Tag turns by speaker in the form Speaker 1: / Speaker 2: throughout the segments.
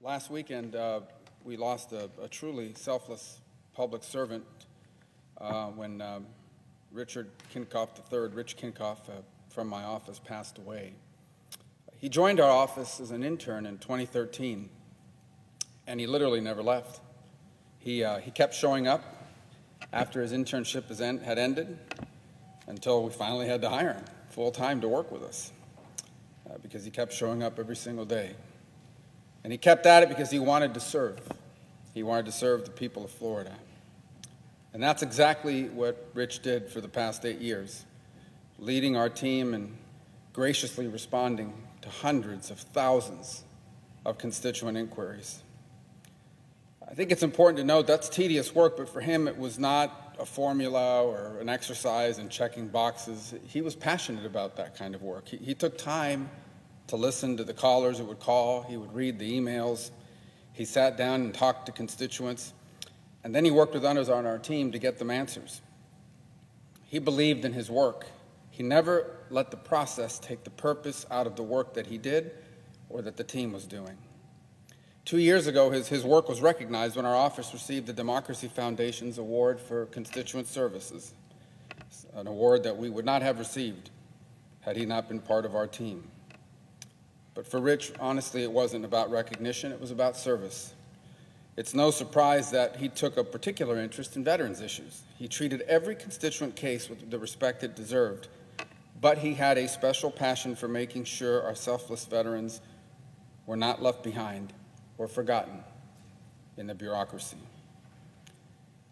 Speaker 1: Last weekend, we lost a truly selfless public servant when Richard Kinkoff III, Rich Kinkoff, from my office, passed away. He joined our office as an intern in 2013, and he literally never left. He kept showing up after his internship had ended until we finally had to hire him full-time to work with us because he kept showing up every single day. And he kept at it because he wanted to serve. He wanted to serve the people of Florida. And that's exactly what Rich did for the past 8 years, leading our team and graciously responding to hundreds of thousands of constituent inquiries. I think it's important to note that's tedious work, but for him it was not a formula or an exercise in checking boxes. He was passionate about that kind of work. He took time to listen to the callers who would call. He would read the emails. He sat down and talked to constituents. And then he worked with others on our team to get them answers. He believed in his work. He never let the process take the purpose out of the work that he did or that the team was doing. 2 years ago, his work was recognized when our office received the Democracy Foundation's Award for Constituent Services, an award that we would not have received had he not been part of our team. But for Rich, honestly, it wasn't about recognition, it was about service. It's no surprise that he took a particular interest in veterans issues. He treated every constituent case with the respect it deserved, but he had a special passion for making sure our selfless veterans were not left behind or forgotten in the bureaucracy.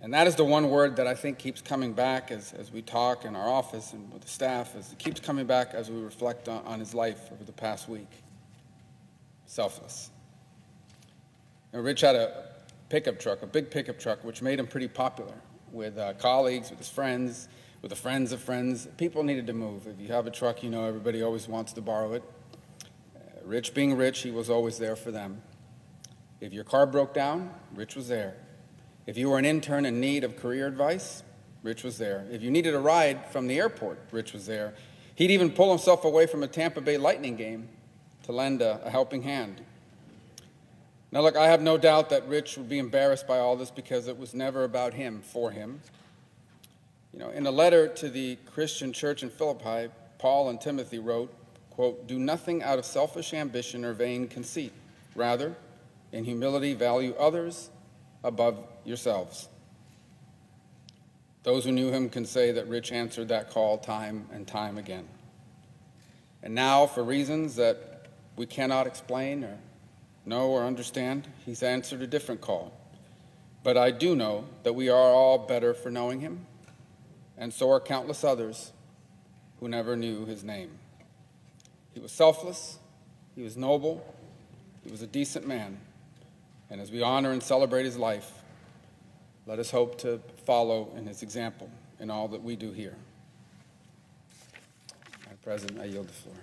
Speaker 1: And that is the one word that I think keeps coming back as we talk in our office and with the staff, as it keeps coming back as we reflect on his life over the past week. Selfless. Now, Rich had a pickup truck, a big pickup truck, which made him pretty popular with colleagues, with his friends, with the friends of friends. People needed to move. If you have a truck, you know everybody always wants to borrow it. Rich being Rich, he was always there for them. If your car broke down, Rich was there. If you were an intern in need of career advice, Rich was there. If you needed a ride from the airport, Rich was there. He'd even pull himself away from a Tampa Bay Lightning game to lend a helping hand. Now look, I have no doubt that Rich would be embarrassed by all this because it was never about him, for him. You know, in a letter to the Christian church in Philippi, Paul and Timothy wrote, quote, "Do nothing out of selfish ambition or vain conceit. Rather, in humility, value others above yourselves." Those who knew him can say that Rich answered that call time and time again. And now, for reasons that we cannot explain or know or understand, he's answered a different call. But I do know that we are all better for knowing him, and so are countless others who never knew his name. He was selfless, he was noble, he was a decent man, and as we honor and celebrate his life, let us hope to follow in his example in all that we do here. Madam President, I yield the floor.